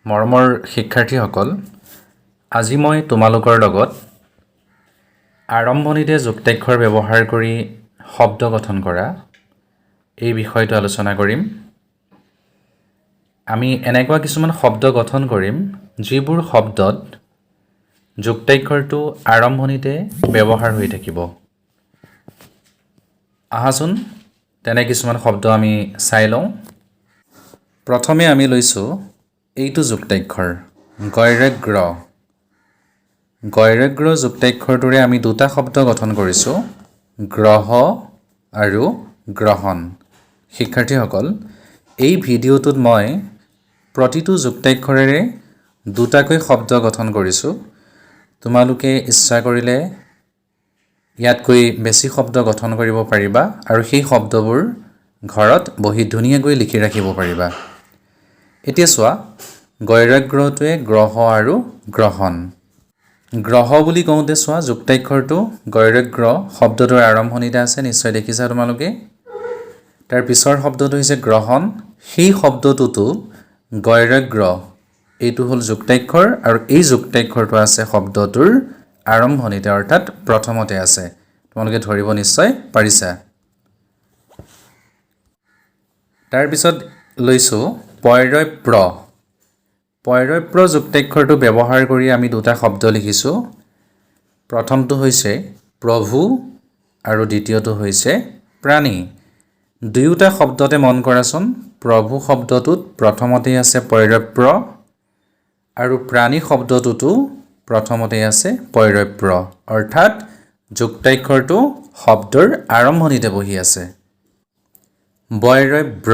মৰমৰ শিক্ষাৰ্থীসকল, আজি মই তোমালোকৰ লগত আৰম্ভণিতে যুক্তাক্ষৰ ব্যৱহাৰ কৰি শব্দ গঠন কৰা এই বিষয়টো আলোচনা কৰিম। আমি এনেকুৱা কিছুমান শব্দ গঠন কৰিম যিবোৰ শব্দত যুক্তাক্ষৰটো আৰম্ভণিতে ব্যৱহাৰ হৈ থাকিব। আহাচোন তেনে কিছুমান শব্দ আমি চাই লওঁ। প্ৰথমে আমি লৈছোঁ এইটো যুক্তাক্ষৰ গৈৰগ্ৰ। গৈৰগ্ৰ যুক্তাক্ষৰটোৰে আমি দুটা শব্দ গঠন কৰিছোঁ, গ্ৰহ আৰু গ্ৰহণ। শিক্ষাৰ্থীসকল, এই ভিডিঅ'টোত মই প্ৰতিটো যুক্তাক্ষৰেৰে দুটাকৈ শব্দ গঠন কৰিছোঁ। তোমালোকে ইচ্ছা কৰিলে ইয়াতকৈ বেছি শব্দ গঠন কৰিব পাৰিবা আৰু সেই শব্দবোৰ ঘৰত বহি ধুনীয়াকৈ লিখি ৰাখিব পাৰিবা। এতিয়া চোৱা, গৈৰগ্ৰটোৱে গ্ৰহ আৰু গ্ৰহণ। গ্ৰহ বুলি কওঁতে চোৱা, যুক্তাক্ষৰটো গৈৰগ্ৰ শব্দটোৰ আৰম্ভণিতে আছে, নিশ্চয় দেখিছা তোমালোকে। তাৰ পিছৰ শব্দটো হৈছে গ্ৰহণ। সেই শব্দটোতো গৈৰগ্ৰ, এইটো হ'ল যুক্তাক্ষৰ আৰু এই যুক্তাক্ষৰটো আছে শব্দটোৰ আৰম্ভণিতে, অৰ্থাৎ প্ৰথমতে আছে। তোমালোকে ধৰিব নিশ্চয় পাৰিছা। তাৰপিছত লৈছোঁ পইৰপ্ৰ। পইৰপ্ৰ যুক্তাক্ষৰটো ব্যৱহাৰ কৰি আমি দুটা শব্দ লিখিছোঁ। প্ৰথমটো হৈছে প্ৰভু আৰু দ্বিতীয়টো হৈছে প্ৰাণী। দুয়োটা শব্দতে মন কৰাচোন, প্ৰভু শব্দটোত প্ৰথমতেই আছে পইৰপ্ৰ আৰু প্ৰাণী শব্দটোতো প্ৰথমতেই আছে পইৰপ্ৰ, অৰ্থাৎ যুক্তাক্ষৰটো শব্দৰ আৰম্ভণিতে বহি আছে। বৈৰব্ৰ।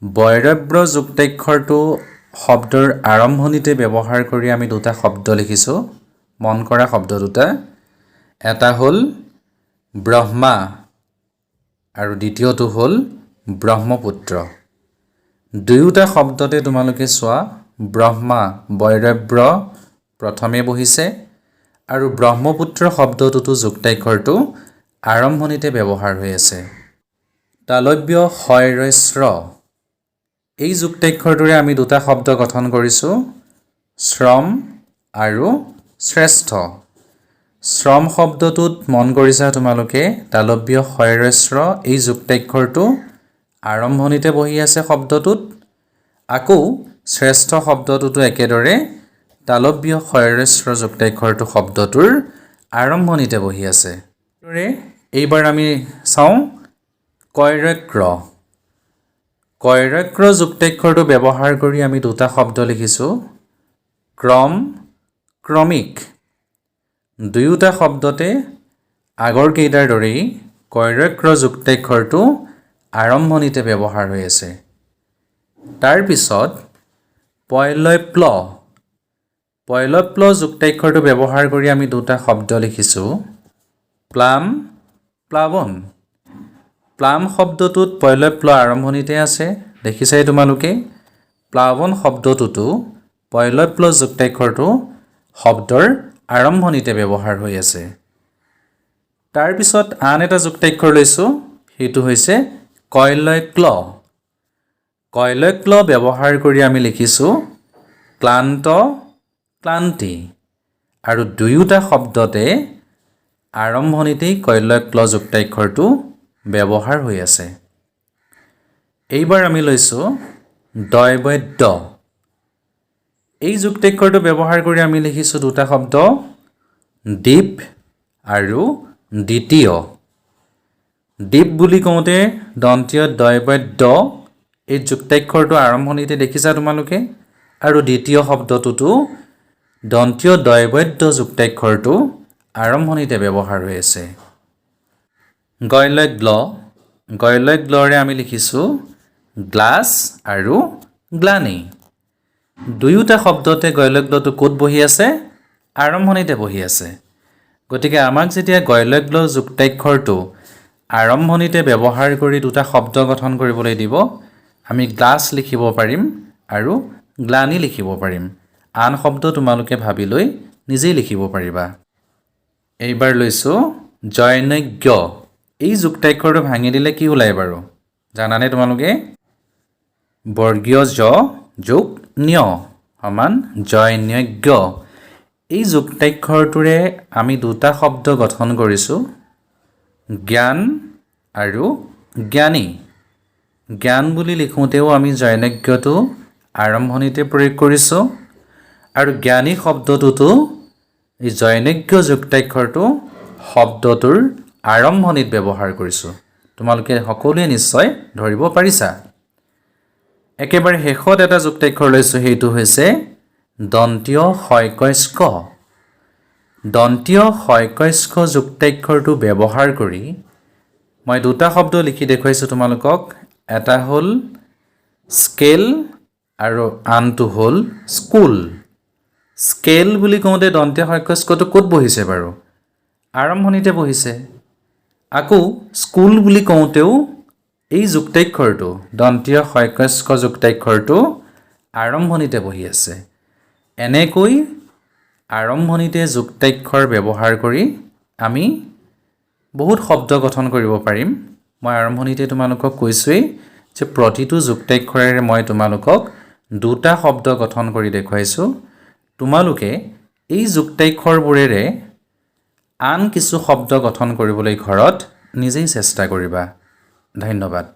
বৈৰব্ৰ যুক্তাক্ষৰটো শব্দৰ আৰম্ভণিতে ব্যৱহাৰ কৰি আমি দুটা শব্দ লিখিছোঁ। মন কৰা শব্দ দুটা, এটা হ'ল ব্ৰহ্মা আৰু দ্বিতীয়টো হ'ল ব্ৰহ্মপুত্ৰ। দুয়োটা শব্দতে তোমালোকে চোৱা, ব্ৰহ্মা বৈৰব্ৰ প্ৰথমে বহিছে আৰু ব্ৰহ্মপুত্ৰ শব্দটোতো যুক্তাক্ষৰটো আৰম্ভণিতে ব্যৱহাৰ হৈ আছে। তালব্য শইৰস্ৰ। এই যুক্তাক্ষৰটোৰে আমি দুটা শব্দ গঠন কৰিছোঁ, শ্ৰম আৰু শ্ৰেষ্ঠ। শ্ৰম শব্দটোত মন কৰিছা তোমালোকে, তালব্য শইৰস্ৰ এই যুক্তাক্ষৰটো আৰম্ভণিতে বহি আছে শব্দটোত। আকৌ শ্ৰেষ্ঠ শব্দটোতো একেদৰে তালব্য শইৰস্ৰ যুক্তাক্ষৰটো শব্দটোৰ আৰম্ভণিতে বহি আছে। এইবাৰ আমি চাওঁ কৈৰক্ৰ। কৈৰক্ৰ যুক্তাক্ষৰটো ব্যৱহাৰ কৰি আমি দুটা শব্দ লিখিছোঁ, ক্ৰম, ক্ৰমিক। দুয়োটা শব্দতে আগৰ কেইটাৰ দৰেই কৈৰক্ৰ যুক্তাক্ষৰটো আৰম্ভণিতে ব্যৱহাৰ হৈ আছে। তাৰপিছত পৈলপ্ল। পৈলপ্ল যুক্তাক্ষৰটো ব্যৱহাৰ কৰি আমি দুটা শব্দ লিখিছোঁ, প্লাম, প্লাৱন। প্লাম শব্দটোত পৈলপ্ল আৰম্ভণিতে আছে, দেখিছাই তোমালোকে। প্লাৱন শব্দটোতো পৈলপ্ল যুক্তাক্ষৰটো শব্দৰ আৰম্ভণিতে ব্যৱহাৰ হৈ আছে। তাৰপিছত আন এটা যুক্তাক্ষৰ লৈছোঁ, সেইটো হৈছে কৈলক্ল। কৈলক্ল ব্যৱহাৰ কৰি আমি লিখিছোঁ ক্লান্ত, ক্লান্তি। আৰু দুয়োটা শব্দতে আৰম্ভণিতেই কৈলক্ল যুক্তাক্ষৰটো ব্যৱহাৰ হৈ আছে। এইবাৰ আমি লৈছোঁ দৈবদ্য। এই যুক্তাক্ষৰটো ব্যৱহাৰ কৰি আমি লিখিছোঁ দুটা শব্দ, দীপ আৰু দ্বিতীয়। দীপ বুলি কওঁতে দন্তীয় দৈবদ্য এই যুক্তাক্ষৰটো আৰম্ভণিতে দেখিছা তোমালোকে, আৰু দ্বিতীয় শব্দটোতো দন্তীয় দৈবদ্য যুক্তাক্ষৰটো আৰম্ভণিতে ব্যৱহাৰ হৈ আছে। গৈলগ্ল। গৈলগ্লৰে আমি লিখিছোঁ গ্লাছ আৰু গ্লানি। দুয়োটা শব্দতে গৈলগ্লটো ক'ত বহি আছে? আৰম্ভণিতে বহি আছে। গতিকে আমাক যেতিয়া গৈলগ্ল যুক্তাক্ষৰটো আৰম্ভণিতে ব্যৱহাৰ কৰি দুটা শব্দ গঠন কৰিবলৈ দিব, আমি গ্লাছ লিখিব পাৰিম আৰু গ্লানি লিখিব পাৰিম। আন শব্দ তোমালোকে ভাবি লৈ নিজেই লিখিব পাৰিবা। এইবাৰ লৈছোঁ জৈনজ্ঞ। এই যুক্তাক্ষৰটো ভাঙি দিলে কি ওলায় বাৰু জানানে তোমালোকে? বৰ্গীয় জ যোগ ন্য। সমান জৈনজ্ঞ। এই যুক্তাক্ষৰটোৰে আমি দুটা শব্দ গঠন কৰিছোঁ, জ্ঞান আৰু জ্ঞানী। জ্ঞান বুলি লিখোঁতেও আমি জৈনজ্ঞটো আৰম্ভণিতে প্ৰয়োগ কৰিছোঁ আৰু জ্ঞানী শব্দটোতো এই জৈনজ্ঞ যুক্তাক্ষৰটো শব্দটোৰ আৰম্ভণিত ব্যৱহাৰ কৰিছোঁ। তোমালোকে সকলোৱে নিশ্চয় ধৰিব পাৰিছা। একেবাৰে শেষত এটা যুক্তাক্ষৰ লৈছোঁ, সেইটো হৈছে দন্তীয় শইকস্ক। দন্তীয় শইকস্ক যুক্তাক্ষৰটো ব্যৱহাৰ কৰি মই দুটা শব্দ লিখি দেখুৱাইছোঁ তোমালোকক। এটা হ'ল স্কেল আৰু আনটো হ'ল স্কুল। স্কেল বুলি কওঁতে দন্তীয় শইকস্কটো ক'ত বহিছে বাৰু? আৰম্ভণিতে বহিছে। আকৌ স্কুল বুলি কওঁতেও এই যুক্তাক্ষৰটো দন্তীয় শইকস্ক যুক্তাক্ষৰটো আৰম্ভণিতে বহি আছে। এনেকৈ আৰম্ভণিতে যুক্তাক্ষৰ ব্যৱহাৰ কৰি আমি বহুত শব্দ গঠন কৰিব পাৰিম। মই আৰম্ভণিতে তোমালোকক কৈছোঁৱেই যে প্ৰতিটো যুক্তাক্ষৰেৰে মই তোমালোকক দুটা শব্দ গঠন কৰি দেখুৱাইছোঁ। তোমালোকে এই যুক্তাক্ষৰবোৰেৰে আন কিছু শব্দ গঠন কৰিবলৈ ঘৰত নিজেই চেষ্টা কৰিবা। ধন্যবাদ।